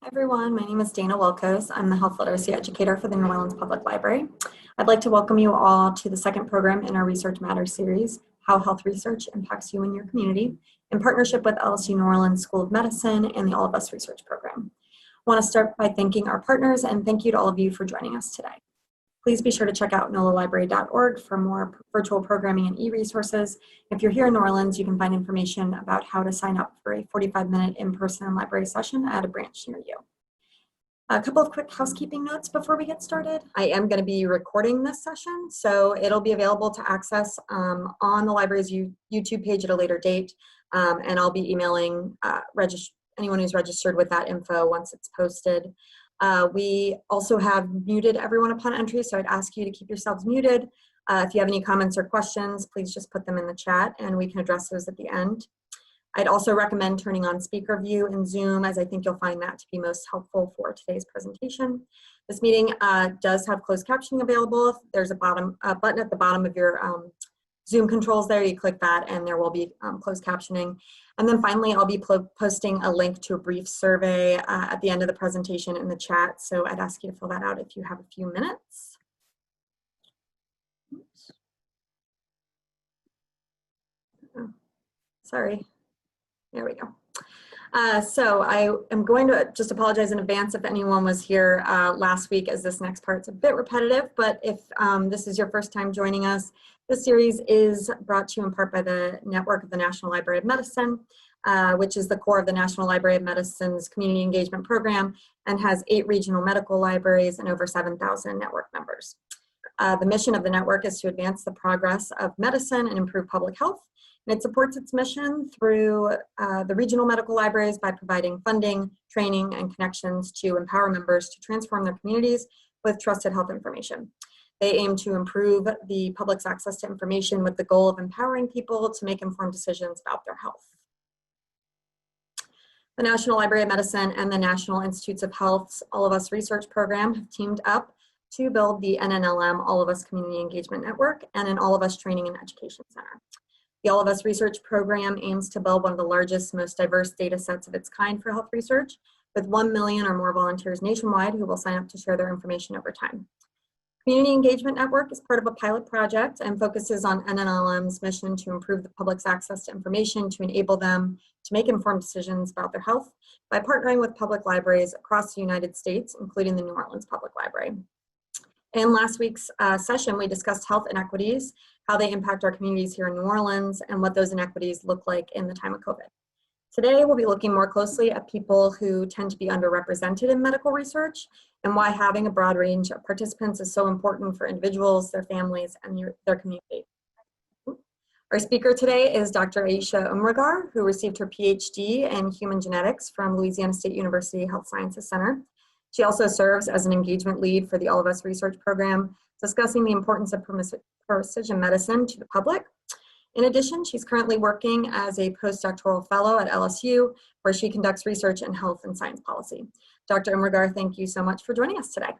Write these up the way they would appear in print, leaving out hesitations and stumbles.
Hi everyone, my name is Dana Wilkos. I'm the Health Literacy Educator for the New Orleans Public Library. I'd like to welcome you all to the second program in our Research Matters series, How Health Research Impacts You and Your Community, in partnership with LSU New Orleans School of Medicine and the All of Us Research Program. I want to start by thanking our partners and thank you to all of you for joining us today. Please be sure to check out nolalibrary.org for more virtual programming and e-resources. If you're here in New Orleans, you can find information about how to sign up for a 45-minute in-person library session at a branch near you. A couple of quick housekeeping notes before we get started. I am going to be recording this session, so it'll be available to access on the library's YouTube page at a later date, and I'll be emailing anyone who's registered with that info once it's posted. We also have muted everyone upon entry, so I'd ask you to keep yourselves muted. If you have any comments or questions, please just put them in the chat and we can address those at the end. I'd also recommend turning on speaker view in Zoom, as I think you'll find that to be most helpful for today's presentation. This meeting does have closed captioning available. There's a button at the bottom of your Zoom controls there. You click that and there will be closed captioning. And then finally, I'll be posting a link to a brief survey at the end of the presentation in the chat. So I'd ask you to fill that out if you have a few minutes. Oops. Oh, sorry. There we go. So I am going to just apologize in advance if anyone was here last week, as this next part's a bit repetitive, but if this is your first time joining us, this series is brought to you in part by the network of the National Library of Medicine, which is the core of the National Library of Medicine's community engagement program and has 8 regional medical libraries and over 7,000 network members. The mission of the network is to advance the progress of medicine and improve public health. And it supports its mission through the regional medical libraries by providing funding, training, and connections to empower members to transform their communities with trusted health information. They aim to improve the public's access to information with the goal of empowering people to make informed decisions about their health. The National Library of Medicine and the National Institutes of Health's All of Us Research Program have teamed up to build the NNLM All of Us Community Engagement Network and an All of Us Training and Education Center. The All of Us Research Program aims to build one of the largest, most diverse data sets of its kind for health research, with 1 million or more volunteers nationwide who will sign up to share their information over time. Community Engagement Network is part of a pilot project and focuses on NNLM's mission to improve the public's access to information to enable them to make informed decisions about their health by partnering with public libraries across the United States, including the New Orleans Public Library. In last week's session, we discussed health inequities, how they impact our communities here in New Orleans, and what those inequities look like in the time of COVID. Today, we'll be looking more closely at people who tend to be underrepresented in medical research and why having a broad range of participants is so important for individuals, their families, and their community. Our speaker today is Dr. Ayesha Umrigar, who received her PhD in human genetics from Louisiana State University Health Sciences Center. She also serves as an engagement lead for the All of Us Research Program, discussing the importance of precision medicine to the public. In addition, she's currently working as a postdoctoral fellow at LSU, where she conducts research in health and science policy. Dr. Umrigar, thank you so much for joining us today.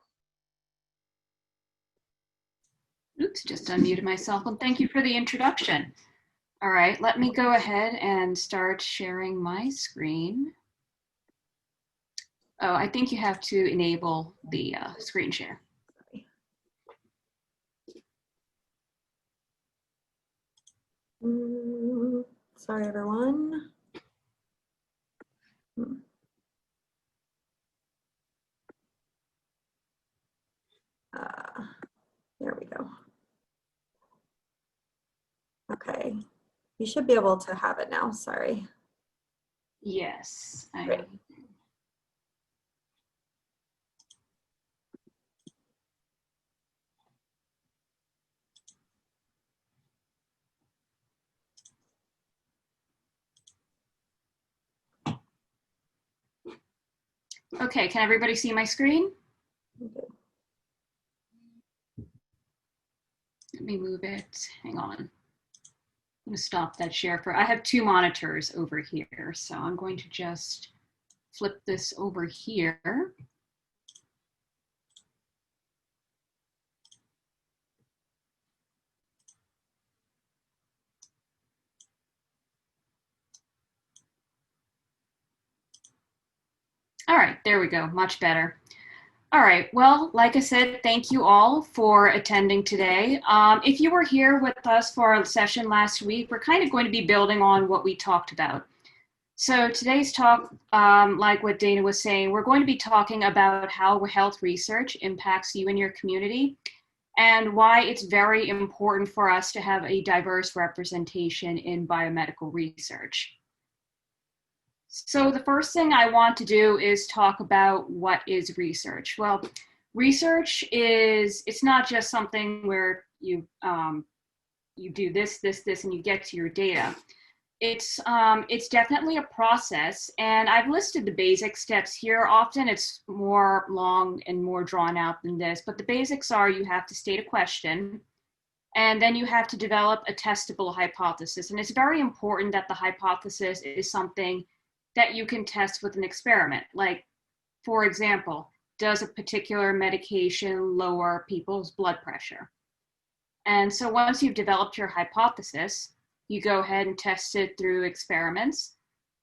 Oops, just unmuted myself, and thank you for the introduction. All right, let me go ahead and start sharing my screen. Oh, I think you have to enable the screen share. Sorry, everyone. There we go. Okay, you should be able to have it now, sorry. Yes. Great. Okay, can everybody see my screen? Okay. Let me move it. Hang on. I'm going to stop that share I have 2 monitors over here, so I'm going to just flip this over here. All right, there we go, much better. All right, well, like I said, thank you all for attending today. If you were here with us for our session last week, we're kind of going to be building on what we talked about. So today's talk, like what Dana was saying, we're going to be talking about how health research impacts you and your community, and why it's very important for us to have a diverse representation in biomedical research. So the first thing I want to do is talk about what is research. Well, research it's not just something where you do this, and you get to your data. It's definitely a process, and I've listed the basic steps here. Often it's more long and more drawn out than this, but the basics are you have to state a question, and then you have to develop a testable hypothesis. And it's very important that the hypothesis is something that you can test with an experiment. Like, for example, does a particular medication lower people's blood pressure? And so once you've developed your hypothesis, you go ahead and test it through experiments,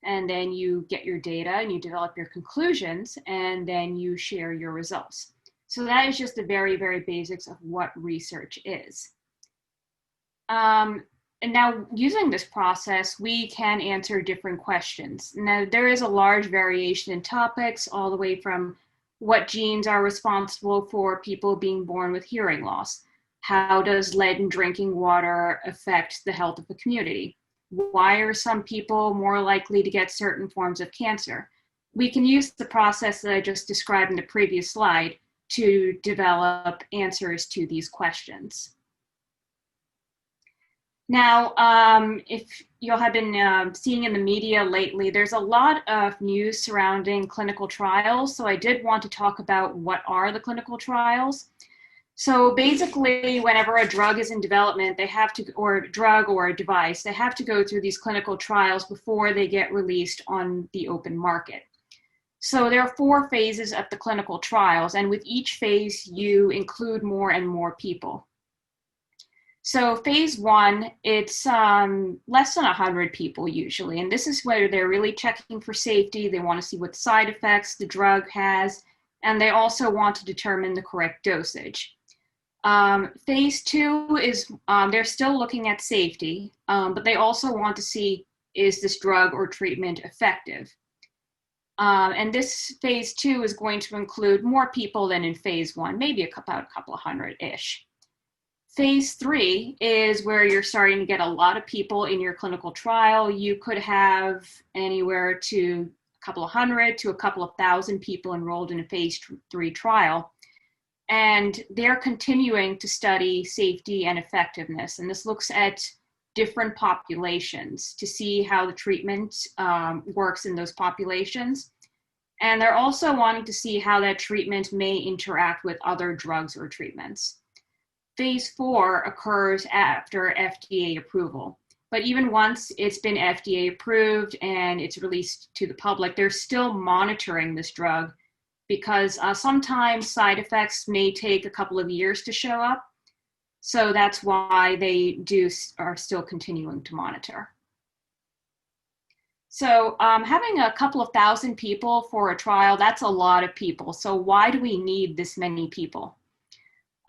and then you get your data and you develop your conclusions, and then you share your results. So that is just the very, very basics of what research is. And now, using this process, we can answer different questions. Now, there is a large variation in topics, all the way from what genes are responsible for people being born with hearing loss. How does lead in drinking water affect the health of the community? Why are some people more likely to get certain forms of cancer? We can use the process that I just described in the previous slide to develop answers to these questions. Now, if you have been seeing in the media lately, there's a lot of news surrounding clinical trials. So I did want to talk about what are the clinical trials. So basically, whenever a drug is in development, they have to, or a drug or a device, they have to go through these clinical trials before they get released on the open market. So there are 4 phases of the clinical trials, and with each phase, you include more and more people. So phase 1, it's less than 100 people usually, and this is where they're really checking for safety. They want to see what side effects the drug has, and they also want to determine the correct dosage. Phase 2 is, they're still looking at safety, but they also want to see, is this drug or treatment effective? And this phase 2 is going to include more people than in phase 1, maybe about a couple of hundred-ish. Phase 3 is where you're starting to get a lot of people in your clinical trial. You could have anywhere to a couple of hundred to a couple of thousand people enrolled in a phase 3 trial. And they're continuing to study safety and effectiveness. And this looks at different populations to see how the treatment works in those populations. And they're also wanting to see how that treatment may interact with other drugs or treatments. Phase 4 occurs after FDA approval. But even once it's been FDA approved and it's released to the public, they're still monitoring this drug because sometimes side effects may take a couple of years to show up. So that's why they are still continuing to monitor. So having a couple of thousand people for a trial, that's a lot of people. So why do we need this many people?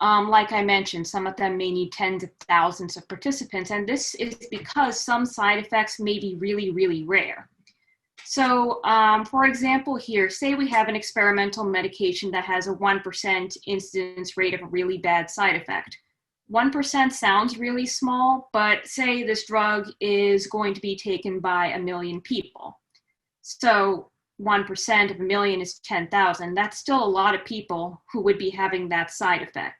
Like I mentioned, some of them may need tens of thousands of participants, and this is because some side effects may be really, really rare. So, for example here, say we have an experimental medication that has a 1% incidence rate of a really bad side effect. 1% sounds really small, but say this drug is going to be taken by 1 million people. So 1% of 1 million is 10,000. That's still a lot of people who would be having that side effect.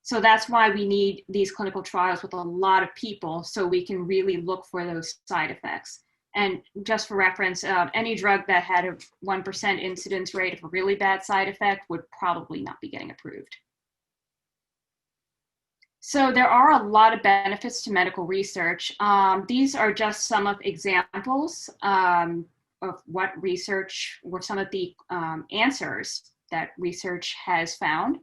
So that's why we need these clinical trials with a lot of people so we can really look for those side effects. And just for reference, any drug that had a 1% incidence rate of a really bad side effect would probably not be getting approved. So there are a lot of benefits to medical research. These are just some of examples of what research, or some of the answers that research has found.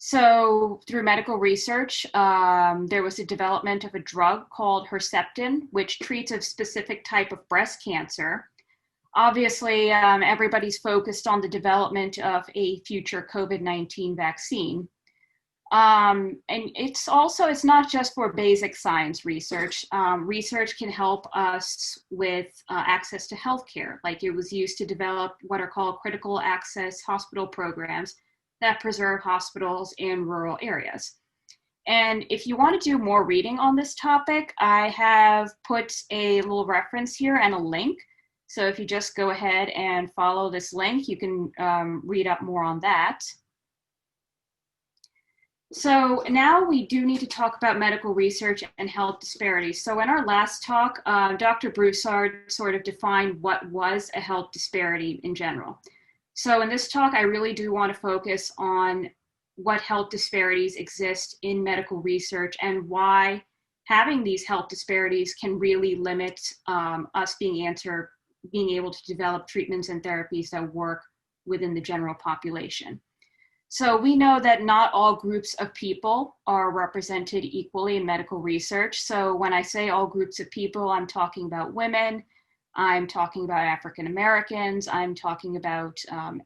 So through medical research, there was a development of a drug called Herceptin, which treats a specific type of breast cancer. Obviously, everybody's focused on the development of a future COVID-19 vaccine. And it's not just for basic science research. Research can help us with access to healthcare. Like, it was used to develop what are called critical access hospital programs that preserve hospitals in rural areas. And if you want to do more reading on this topic, I have put a little reference here and a link. So if you just go ahead and follow this link, you can read up more on that. So now we do need to talk about medical research and health disparities. So in our last talk, Dr. Broussard sort of defined what was a health disparity in general. So in this talk, I really do want to focus on what health disparities exist in medical research and why having these health disparities can really limit us being able to develop treatments and therapies that work within the general population. So we know that not all groups of people are represented equally in medical research. So when I say all groups of people, I'm talking about women, I'm talking about African Americans, I'm talking about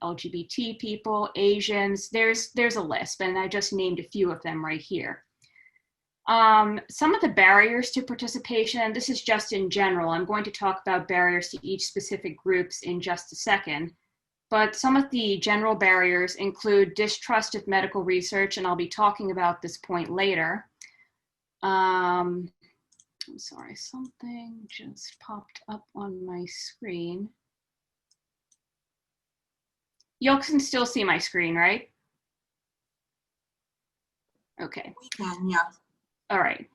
LGBT people, Asians. There's a list, and I just named a few of them right here. Some of the barriers to participation, and this is just in general, I'm going to talk about barriers to each specific groups in just a second. But some of the general barriers include distrust of medical research, and I'll be talking about this point later. I'm sorry, something just popped up on my screen. You can still see my screen, right? Okay. We can, yeah. All right.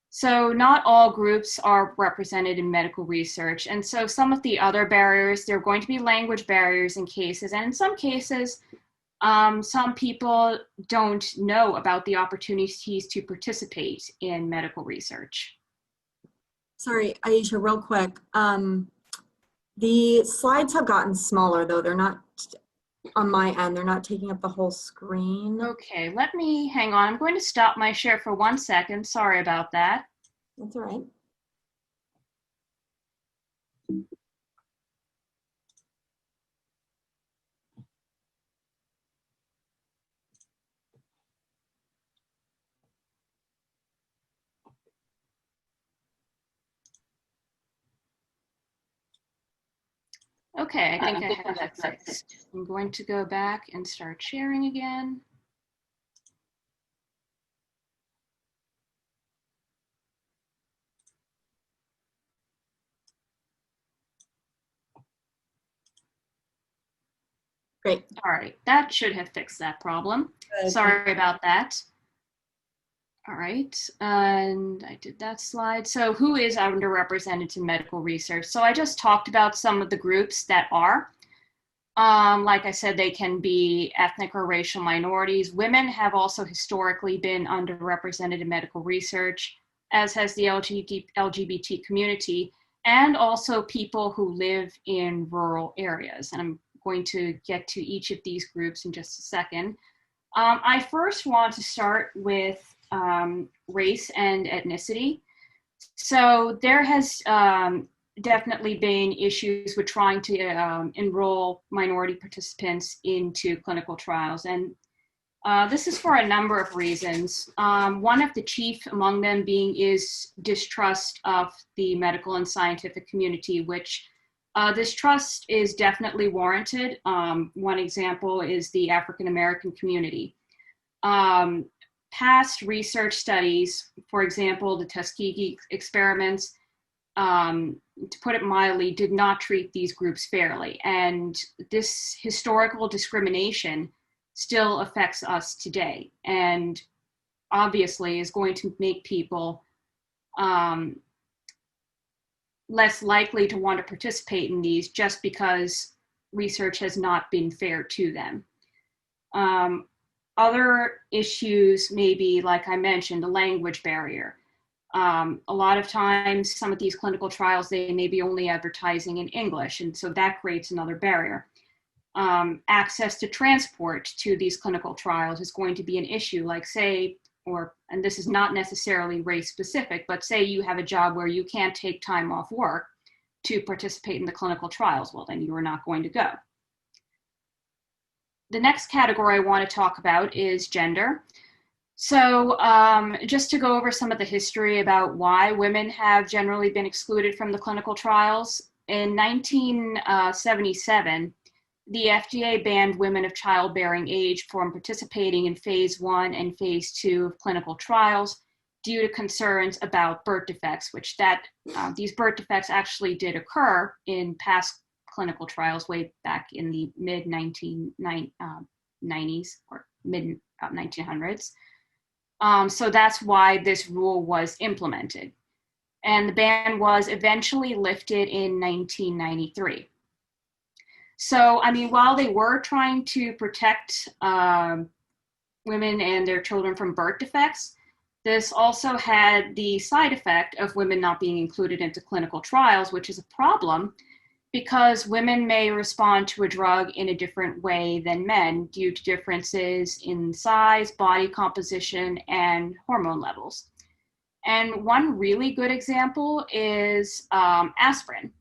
So not all groups are represented in medical research. And so some of the other barriers, there are going to be language barriers in cases. And in some cases, some people don't know about the opportunities to participate in medical research. Sorry, Ayesha, real quick. The slides have gotten smaller, though. They're not, on my end, they're not taking up the whole screen. Okay, hang on. I'm going to stop my share for 1 second. Sorry about that. That's all right. Okay, I think I have that fixed. I'm going to go back and start sharing again. Great. All right, that should have fixed that problem. Good. Sorry about that. All right, and I did that slide. So who is underrepresented in medical research? So I just talked about some of the groups that are. Like I said, they can be ethnic or racial minorities. Women have also historically been underrepresented in medical research, as has the LGBT community, and also people who live in rural areas. And I'm going to get to each of these groups in just a second. I first want to start with race and ethnicity. So there has definitely been issues with trying to enroll minority participants into clinical trials. And this is for a number of reasons. One of the chief among them being is distrust of the medical and scientific community, which this trust is definitely warranted. One example is the African American community. Past research studies, for example, the Tuskegee experiments, to put it mildly, did not treat these groups fairly. And this historical discrimination still affects us today, and obviously is going to make people less likely to want to participate in these just because research has not been fair to them. Other issues may be, like I mentioned, a language barrier. A lot of times, some of these clinical trials, they may be only advertising in English, and so that creates another barrier. Access to transport to these clinical trials is going to be an issue, like say, and this is not necessarily race specific, but say you have a job where you can't take time off work to participate in the clinical trials, well, then you are not going to go. The next category I want to talk about is gender. So just to go over some of the history about why women have generally been excluded from the clinical trials, in 1977, the FDA banned women of childbearing age from participating in phase 1 and phase 2 of clinical trials due to concerns about birth defects, which these birth defects actually did occur in past clinical trials way back in the mid-1990s or mid-1900s. So that's why this rule was implemented. And the ban was eventually lifted in 1993. So, I mean, while they were trying to protect women and their children from birth defects, this also had the side effect of women not being included into clinical trials, which is a problem because women may respond to a drug in a different way than men due to differences in size, body composition, and hormone levels. And one really good example is aspirin.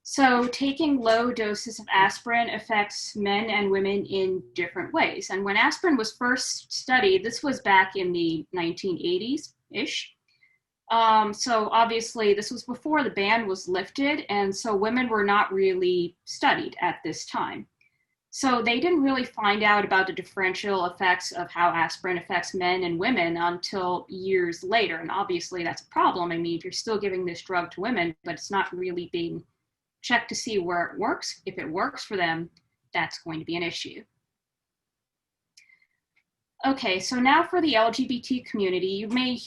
So taking low doses of aspirin affects men and women in different ways. And when aspirin was first studied, this was back in the 1980s-ish. So obviously this was before the ban was lifted, and so women were not really studied at this time. So they didn't really find out about the differential effects of how aspirin affects men and women until years later. And obviously that's a problem. I mean, if you're still giving this drug to women, but it's not really being checked to see where it works, if it works for them, that's going to be an issue. Okay, so now for the LGBT community, you may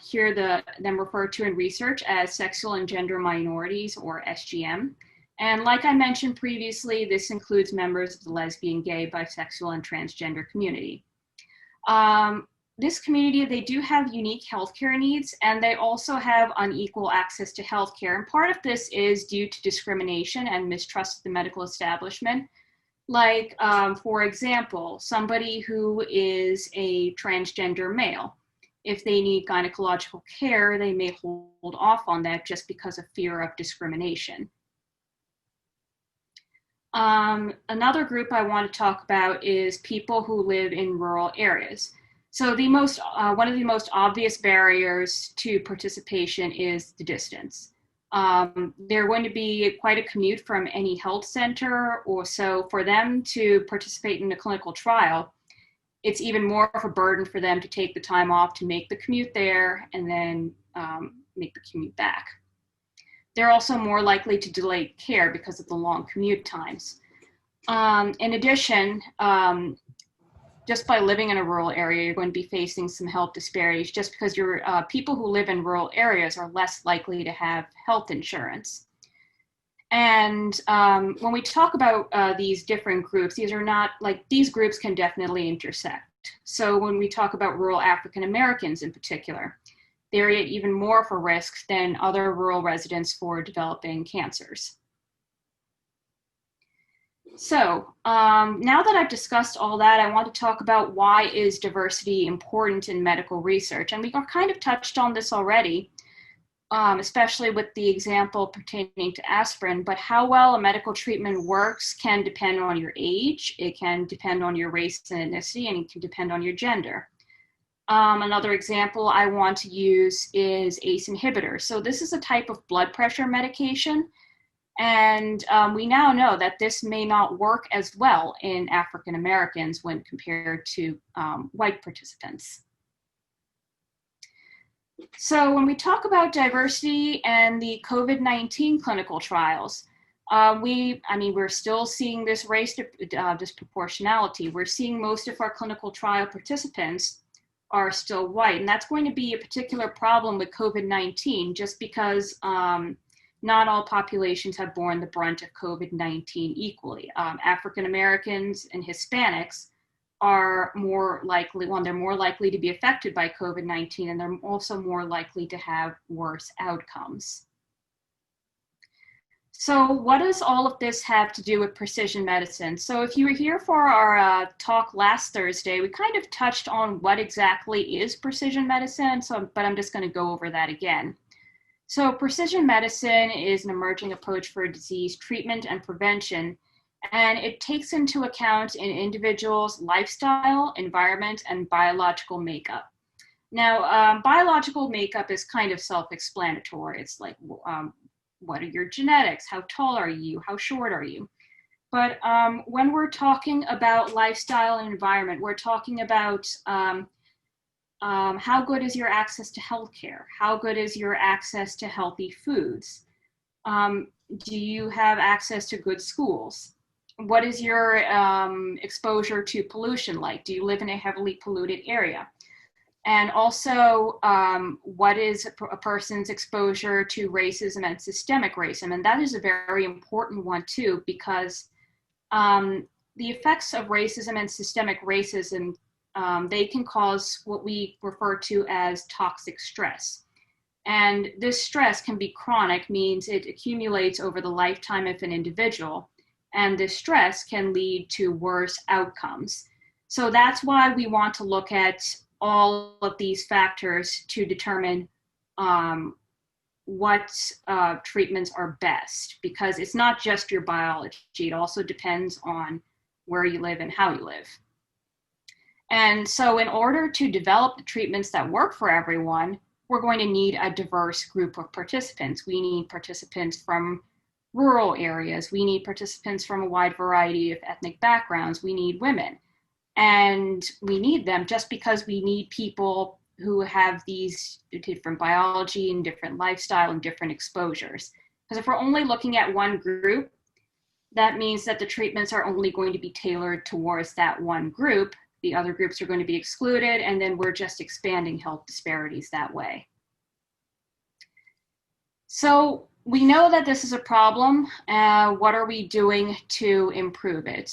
hear them referred to in research as sexual and gender minorities, or SGM. And like I mentioned previously, this includes members of the lesbian, gay, bisexual, and transgender community. This community, they do have unique healthcare needs, and they also have unequal access to healthcare. And part of this is due to discrimination and mistrust of the medical establishment. Like, for example, somebody who is a transgender male, if they need gynecological care, they may hold off on that just because of fear of discrimination. Another group I want to talk about is people who live in rural areas. So one of the most obvious barriers to participation is the distance. They're going to be quite a commute from any health center, or so for them to participate in a clinical trial, it's even more of a burden for them to take the time off to make the commute there and then make the commute back. They're also more likely to delay care because of the long commute times. In addition, just by living in a rural area, you're going to be facing some health disparities just because people who live in rural areas are less likely to have health insurance. And when we talk about these different groups, these groups can definitely intersect. So when we talk about rural African Americans in particular, they're even more of a risk than other rural residents for developing cancers. So now that I've discussed all that, I want to talk about why is diversity important in medical research. And we kind of touched on this already, especially with the example pertaining to aspirin, but how well a medical treatment works can depend on your age, it can depend on your race and ethnicity, and it can depend on your gender. Another example I want to use is ACE inhibitors. So this is a type of blood pressure medication. And we now know that this may not work as well in African Americans when compared to white participants. So when we talk about diversity and the COVID-19 clinical trials, we're still seeing this race disproportionality. We're seeing most of our clinical trial participants are still white, and that's going to be a particular problem with COVID-19 just because not all populations have borne the brunt of COVID-19 equally. African Americans and Hispanics are more likely to be affected by COVID-19, and they're also more likely to have worse outcomes. So what does all of this have to do with precision medicine? So if you were here for our talk last Thursday, we kind of touched on what exactly is precision medicine, but I'm just going to go over that again. So precision medicine is an emerging approach for disease treatment and prevention, and it takes into account an individual's lifestyle, environment, and biological makeup. Now, biological makeup is kind of self-explanatory. It's like, what are your genetics? How tall are you? How short are you? But when we're talking about lifestyle and environment, we're talking about how good is your access to healthcare? How good is your access to healthy foods? Do you have access to good schools? What is your exposure to pollution like? Do you live in a heavily polluted area? And also, what is a person's exposure to racism and systemic racism? And that is a very important one too, because the effects of racism and systemic racism, they can cause what we refer to as toxic stress. And this stress can be chronic, means it accumulates over the lifetime of an individual. And this stress can lead to worse outcomes. So that's why we want to look at all of these factors to determine what treatments are best, because it's not just your biology, it also depends on where you live and how you live. And so in order to develop the treatments that work for everyone, we're going to need a diverse group of participants. We need participants from rural areas. We need participants from a wide variety of ethnic backgrounds. We need women. And we need them just because we need people who have these different biology and different lifestyle and different exposures. Because if we're only looking at one group, that means that the treatments are only going to be tailored towards that one group. The other groups are going to be excluded, and then we're just expanding health disparities that way. So we know that this is a problem. What are we doing to improve it?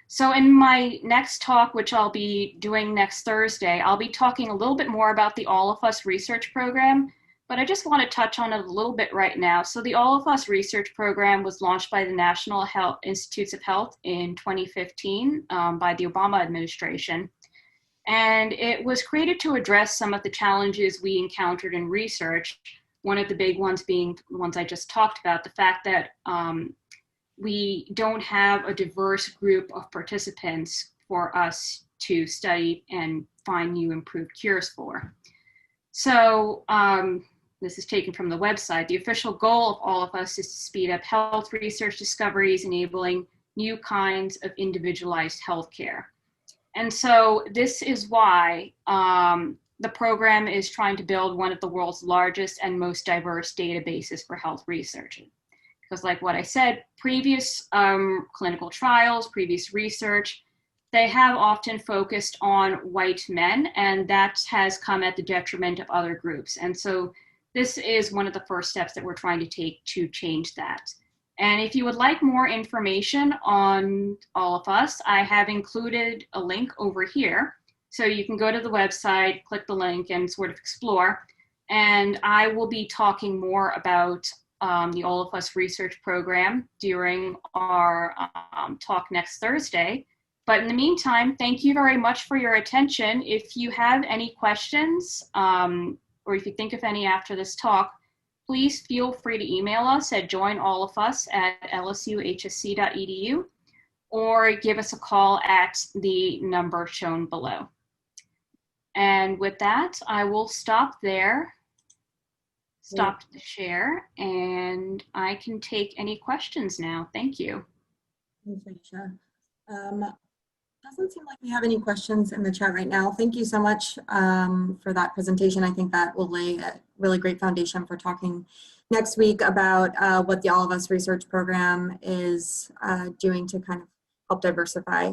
So in my next talk, which I'll be doing next Thursday, I'll be talking a little bit more about the All of Us research program, but I just want to touch on it a little bit right now. So the All of Us research program was launched by the National Health Institutes of Health in 2015 by the Obama administration. And it was created to address some of the challenges we encountered in research. One of the big ones being the ones I just talked about, the fact that we don't have a diverse group of participants for us to study and find new improved cures for. So this is taken from the website. The official goal of All of Us is to speed up health research discoveries, enabling new kinds of individualized healthcare. And so this is why the program is trying to build one of the world's largest and most diverse databases for health research. Because like what I said, previous clinical trials, previous research, they have often focused on white men, and that has come at the detriment of other groups. And so this is one of the first steps that we're trying to take to change that. And if you would like more information on All of Us, I have included a link over here. So you can go to the website, click the link, and sort of explore. And I will be talking more about the All of Us research program during our talk next Thursday. But in the meantime, thank you very much for your attention. If you have any questions, or if you think of any after this talk, please feel free to email us at joinallofus@lsuhsc.edu or give us a call at the number shown below. And with that, I will stop there. Stop the share, and I can take any questions now. Thank you. Thanks, Ayesha. Doesn't seem like we have any questions in the chat right now. Thank you so much for that presentation. I think that will lay a really great foundation for talking next week about what the All of Us research program is doing to kind of help diversify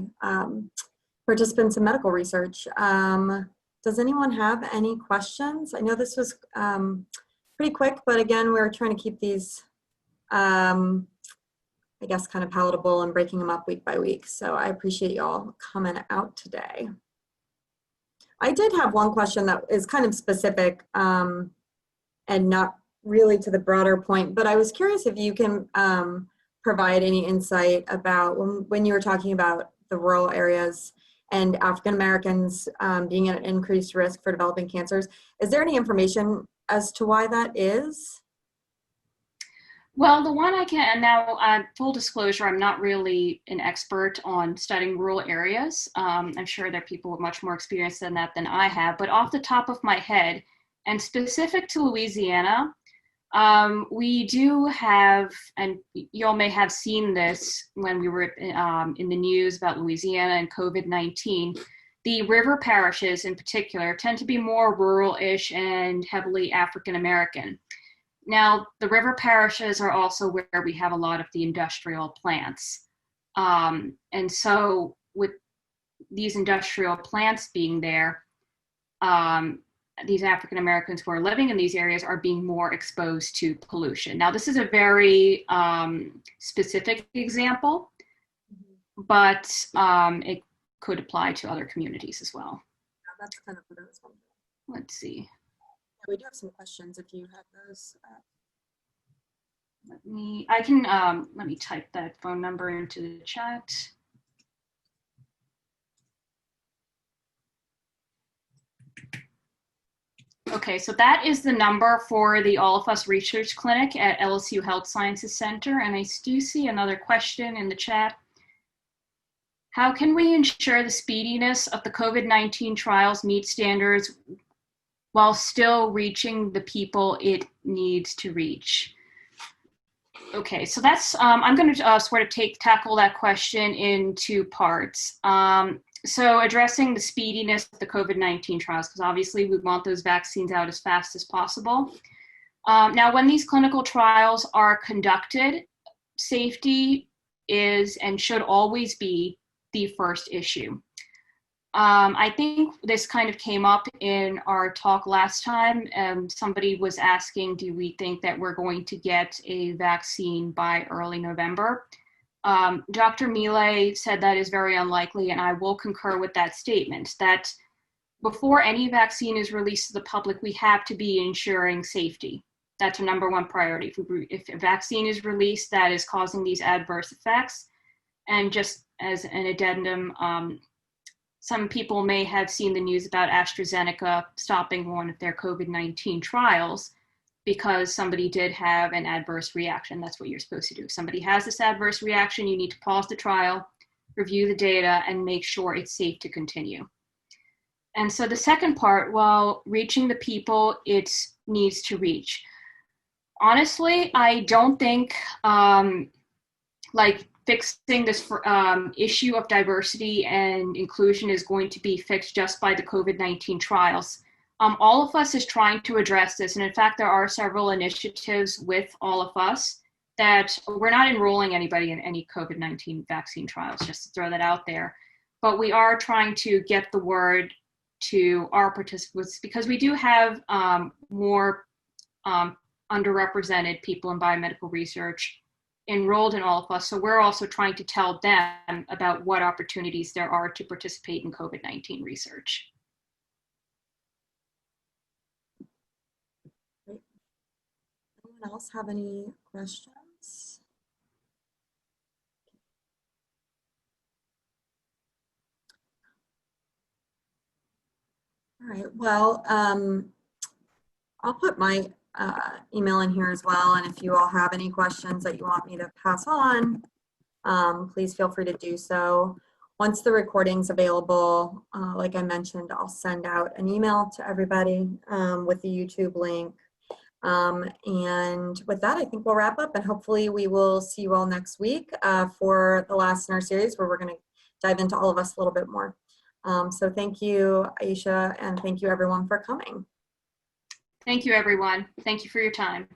participants in medical research. Does anyone have any questions? I know this was pretty quick, but again, we're trying to keep these, I guess, kind of palatable and breaking them up week by week. So I appreciate y'all coming out today. I did have one question that is kind of specific and not really to the broader point, but I was curious if you can provide any insight about when you were talking about the rural areas and African Americans being at an increased risk for developing cancers. Is there any information as to why that is? Well, the one I can, and now full disclosure, I'm not really an expert on studying rural areas. I'm sure there are people with much more experience than that than I have, but off the top of my head, and specific to Louisiana, we do have, and you all may have seen this when we were in the news about Louisiana and COVID-19, the river parishes in particular tend to be more rural-ish and heavily African-American. Now, the river parishes are also where we have a lot of the industrial plants. And so with these industrial plants being there, these African Americans who are living in these areas are being more exposed to pollution. Now, this is a very specific example, but it could apply to other communities as well. Yeah, that's kind of what I was wondering. Let's see. We do have some questions if you have those. Let me type that phone number into the chat. Okay, so that is the number for the All of Us Research Clinic at LSU Health Sciences Center. And I do see another question in the chat. How can we ensure the speediness of the COVID-19 trials meet standards while still reaching the people it needs to reach? Okay, so that's, I'm going to sort of tackle that question in two parts. So addressing the speediness of the COVID-19 trials, because obviously we want those vaccines out as fast as possible. Now, when these clinical trials are conducted, safety is and should always be the first issue. I think this kind of came up in our talk last time. Somebody was asking, do we think that we're going to get a vaccine by early November? Dr. Millet said that is very unlikely, and I will concur with that statement, that before any vaccine is released to the public, we have to be ensuring safety. That's a number one priority. If a vaccine is released that is causing these adverse effects, and just as an addendum, some people may have seen the news about AstraZeneca stopping one of their COVID-19 trials because somebody did have an adverse reaction. That's what you're supposed to do. If somebody has this adverse reaction, you need to pause the trial, review the data, and make sure it's safe to continue. And so the second part, while reaching the people it needs to reach. Honestly, I don't think fixing this issue of diversity and inclusion is going to be fixed just by the COVID-19 trials. All of Us is trying to address this, and in fact, there are several initiatives with All of Us that we're not enrolling anybody in any COVID-19 vaccine trials, just to throw that out there. But we are trying to get the word to our participants because we do have more underrepresented people in biomedical research enrolled in All of Us. So we're also trying to tell them about what opportunities there are to participate in COVID-19 research. Great. Anyone else have any questions? All right, well, I'll put my email in here as well. And if you all have any questions that you want me to pass on, please feel free to do so. Once the recording's available, like I mentioned, I'll send out an email to everybody with the YouTube link. And with that, I think we'll wrap up, and hopefully we will see you all next week for the last in our series where we're going to dive into All of Us a little bit more. So thank you, Ayesha, and thank you everyone for coming. Thank you, everyone. Thank you for your time.